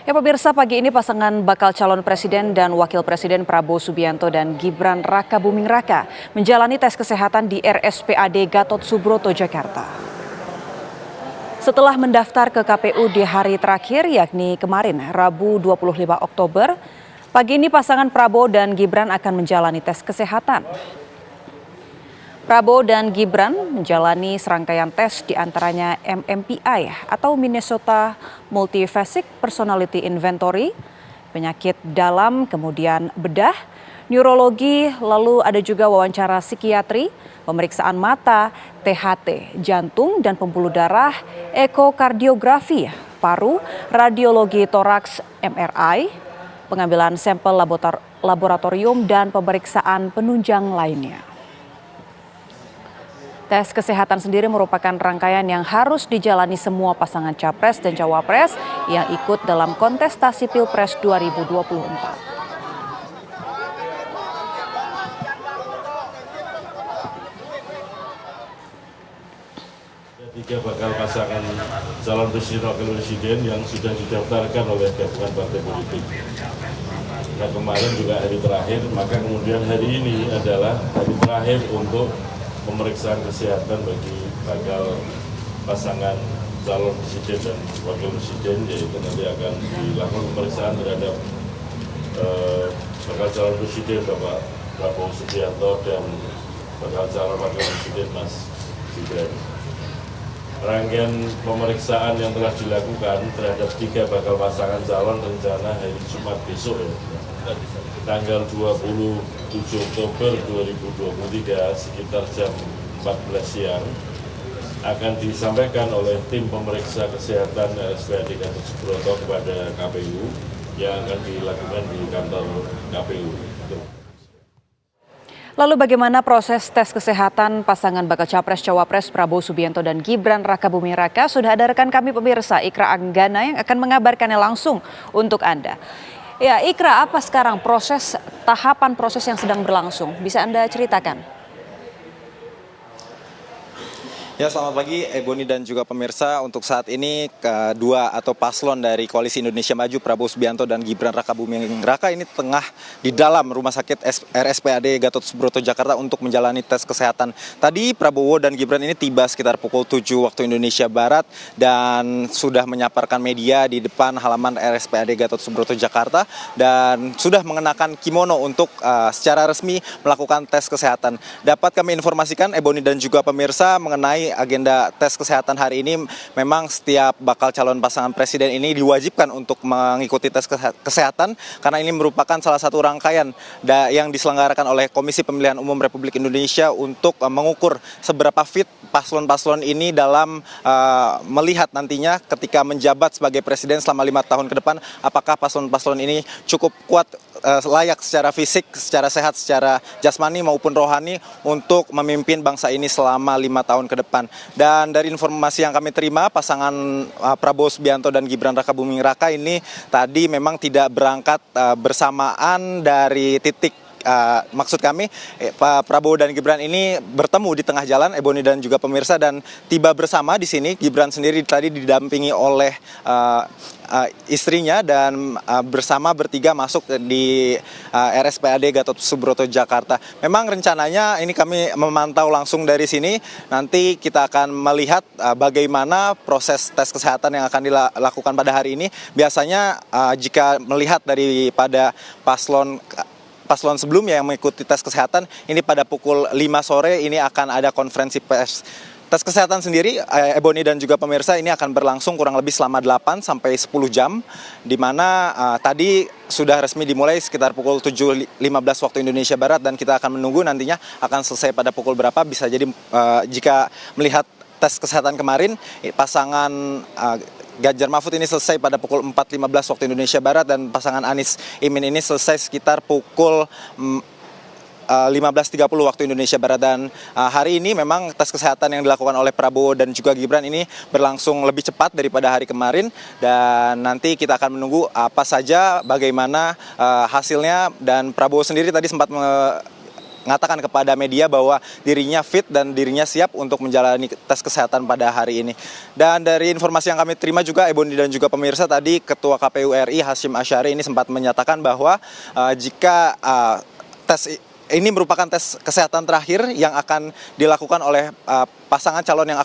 Ya pemirsa, pagi ini pasangan bakal calon presiden dan wakil presiden Prabowo Subianto dan Gibran Rakabuming Raka menjalani tes kesehatan di RSPAD Gatot Subroto, Jakarta. Setelah mendaftar ke KPU di hari terakhir, yakni kemarin, Rabu 25 Oktober, pagi ini pasangan Prabowo dan Gibran akan menjalani tes kesehatan. Prabowo dan Gibran menjalani serangkaian tes diantaranya MMPI atau Minnesota Multiphasic Personality Inventory, penyakit dalam, kemudian bedah, neurologi, lalu ada juga wawancara psikiatri, pemeriksaan mata, THT, jantung dan pembuluh darah, ekokardiografi, paru, radiologi toraks, MRI, pengambilan sampel laboratorium dan pemeriksaan penunjang lainnya. Tes kesehatan sendiri merupakan rangkaian yang harus dijalani semua pasangan capres dan cawapres yang ikut dalam kontestasi Pilpres 2024. Tiga bakal pasangan calon presiden wakil presiden yang sudah didaftarkan oleh gabungan partai politik. Nah, kemarin juga hari terakhir, maka kemudian hari ini adalah hari terakhir untuk pemeriksaan kesehatan bagi bakal pasangan calon presiden dan wakil presiden, yaitu nanti akan dilakukan pemeriksaan terhadap bakal calon presiden Bapak Prabowo Subianto dan bakal calon wakil presiden Mas Gibran. Rangkaian pemeriksaan yang telah dilakukan terhadap tiga bakal pasangan calon rencana hari Jumat besok ya, tanggal 27 Oktober 2023 sekitar jam 14 siang akan disampaikan oleh tim pemeriksa kesehatan RSPAD Gatot Subroto kepada KPU yang akan dilakukan di kantor KPU. Lalu bagaimana proses tes kesehatan pasangan bakal capres cawapres Prabowo Subianto dan Gibran Rakabuming Raka? Sudah ada rekan kami pemirsa Ikra Anggana yang akan mengabarkannya langsung untuk Anda. Ya Ikra, apa sekarang tahapan proses yang sedang berlangsung? Bisa Anda ceritakan? Ya, selamat pagi Ebony dan juga pemirsa. Untuk saat ini kedua atau paslon dari Koalisi Indonesia Maju Prabowo Subianto dan Gibran Rakabuming Raka ini tengah di dalam rumah sakit RSPAD Gatot Subroto Jakarta untuk menjalani tes kesehatan. Tadi Prabowo dan Gibran ini tiba sekitar pukul 7 waktu Indonesia Barat dan sudah menyaparkan media di depan halaman RSPAD Gatot Subroto Jakarta dan sudah mengenakan kimono untuk secara resmi melakukan tes kesehatan. Dapat kami informasikan Ebony dan juga pemirsa mengenai agenda tes kesehatan hari ini, memang setiap bakal calon pasangan presiden ini diwajibkan untuk mengikuti tes kesehatan karena ini merupakan salah satu rangkaian yang diselenggarakan oleh Komisi Pemilihan Umum Republik Indonesia untuk mengukur seberapa fit paslon-paslon ini dalam melihat nantinya ketika menjabat sebagai presiden selama 5 tahun ke depan, apakah paslon-paslon ini cukup kuat, layak secara fisik, secara sehat, secara jasmani maupun rohani untuk memimpin bangsa ini selama 5 tahun ke depan. Dan dari informasi yang kami terima, pasangan Prabowo Subianto dan Gibran Rakabuming Raka ini tadi memang tidak berangkat bersamaan dari titik. Maksud kami, Pak Prabowo dan Gibran ini bertemu di tengah jalan, Ebony dan juga pemirsa, dan tiba bersama di sini. Gibran sendiri tadi didampingi oleh istrinya dan bersama bertiga masuk di RSPAD Gatot Subroto Jakarta. Memang rencananya ini kami memantau langsung dari sini. Nanti kita akan melihat bagaimana proses tes kesehatan yang akan dilakukan pada hari ini. Biasanya jika melihat daripada paslon sebelumnya yang mengikuti tes kesehatan, ini pada pukul 5 sore ini akan ada konferensi pers. Tes kesehatan sendiri, Ebony dan juga pemirsa, ini akan berlangsung kurang lebih selama 8 sampai 10 jam, di mana tadi sudah resmi dimulai sekitar pukul 7.15 waktu Indonesia Barat, dan kita akan menunggu nantinya akan selesai pada pukul berapa. Bisa jadi jika melihat tes kesehatan kemarin, pasangan Ganjar Mahfud ini selesai pada pukul 4.15 waktu Indonesia Barat, dan pasangan Anies Imin ini selesai sekitar pukul 15.30 waktu Indonesia Barat. Dan hari ini memang tes kesehatan yang dilakukan oleh Prabowo dan juga Gibran ini berlangsung lebih cepat daripada hari kemarin, dan nanti kita akan menunggu apa saja bagaimana hasilnya. Dan Prabowo sendiri tadi sempat mengatakan kepada media bahwa dirinya fit dan dirinya siap untuk menjalani tes kesehatan pada hari ini. Dan dari informasi yang kami terima juga, Ebony dan juga pemirsa, tadi Ketua KPU RI Hasyim Asyari ini sempat menyatakan bahwa jika tes ini merupakan tes kesehatan terakhir yang akan dilakukan oleh pasangan calon yang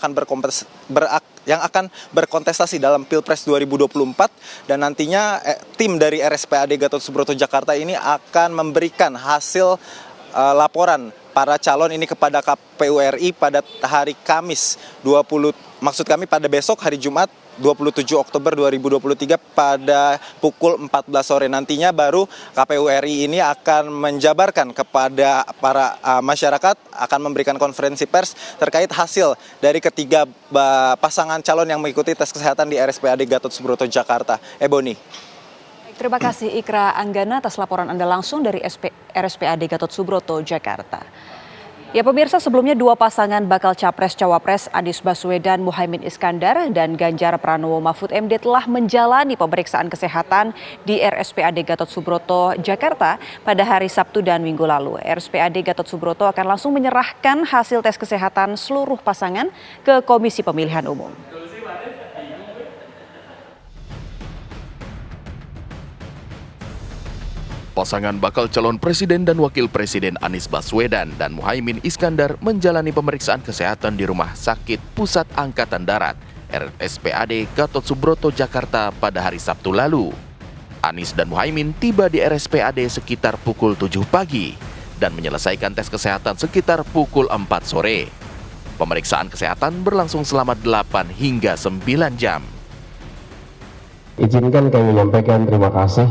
akan berkontestasi dalam Pilpres 2024, dan nantinya tim dari RSPAD Gatot Subroto Jakarta ini akan memberikan hasil laporan para calon ini kepada KPU RI pada hari Kamis pada besok hari Jumat 27 Oktober 2023 pada pukul 14 sore. Nantinya baru KPU RI ini akan menjabarkan kepada para masyarakat, akan memberikan konferensi pers terkait hasil dari ketiga pasangan calon yang mengikuti tes kesehatan di RSPAD Gatot Subroto Jakarta. Ebony. Terima kasih Ikra Anggana atas laporan Anda langsung dari RSPAD Gatot Subroto Jakarta. Ya pemirsa, sebelumnya dua pasangan bakal Capres-Cawapres Anies Baswedan Muhaimin Iskandar dan Ganjar Pranowo Mahfud MD telah menjalani pemeriksaan kesehatan di RSPAD Gatot Subroto Jakarta pada hari Sabtu dan Minggu lalu. RSPAD Gatot Subroto akan langsung menyerahkan hasil tes kesehatan seluruh pasangan ke Komisi Pemilihan Umum. Pasangan bakal calon presiden dan wakil presiden Anies Baswedan dan Muhaimin Iskandar menjalani pemeriksaan kesehatan di Rumah Sakit Pusat Angkatan Darat RSPAD Gatot Subroto Jakarta pada hari Sabtu lalu. Anies dan Muhaimin tiba di RSPAD sekitar pukul 7 pagi dan menyelesaikan tes kesehatan sekitar pukul 4 sore. Pemeriksaan kesehatan berlangsung selama 8 hingga 9 jam. Izinkan kami menyampaikan terima kasih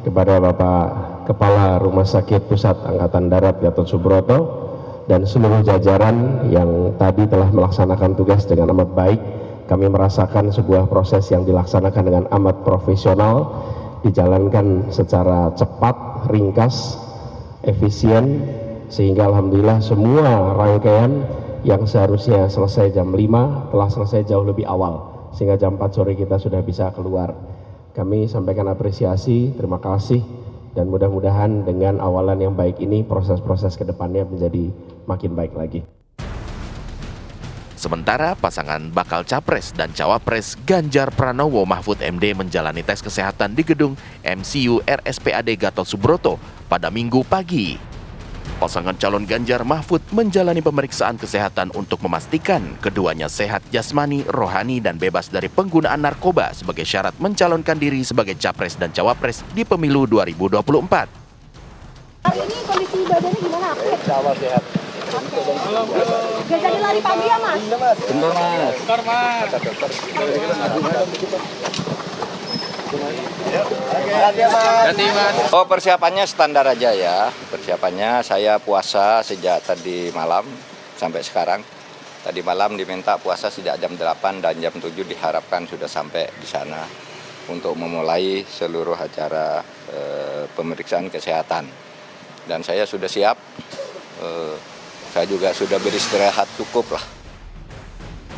kepada Bapak Kepala Rumah Sakit Pusat Angkatan Darat Gatot Subroto dan seluruh jajaran yang tadi telah melaksanakan tugas dengan amat baik. Kami merasakan sebuah proses yang dilaksanakan dengan amat profesional, dijalankan secara cepat, ringkas, efisien, sehingga alhamdulillah semua rangkaian yang seharusnya selesai jam 5 telah selesai jauh lebih awal, sehingga jam 4 sore kita sudah bisa keluar. Kami sampaikan apresiasi, terima kasih, dan mudah-mudahan dengan awalan yang baik ini proses-proses ke depannya menjadi makin baik lagi. Sementara pasangan bakal Capres dan Cawapres Ganjar Pranowo Mahfud MD menjalani tes kesehatan di gedung MCU RSPAD Gatot Subroto pada Minggu pagi. Pasangan calon Ganjar Mahfud menjalani pemeriksaan kesehatan untuk memastikan keduanya sehat jasmani, rohani, dan bebas dari penggunaan narkoba sebagai syarat mencalonkan diri sebagai Capres dan Cawapres di Pemilu 2024. Hari ini kondisi badannya gimana? Insya Allah sehat. Gak jadi lari pagi ya Mas? Bentar mas. Oh, persiapannya standar aja ya. Persiapannya saya puasa sejak tadi malam sampai sekarang. Tadi malam diminta puasa sejak jam 8 dan jam 7 diharapkan sudah sampai di sana untuk memulai seluruh acara pemeriksaan kesehatan. Dan saya sudah siap. Saya juga sudah beristirahat cukup lah.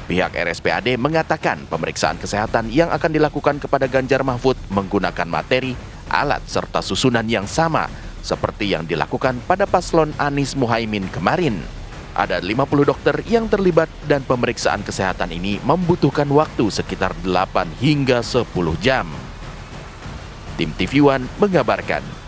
Pihak RSPAD mengatakan pemeriksaan kesehatan yang akan dilakukan kepada Ganjar Mahfud menggunakan materi, alat, serta susunan yang sama seperti yang dilakukan pada paslon Anies Muhaimin kemarin. Ada 50 dokter yang terlibat dan pemeriksaan kesehatan ini membutuhkan waktu sekitar 8 hingga 10 jam. Tim TV One mengabarkan.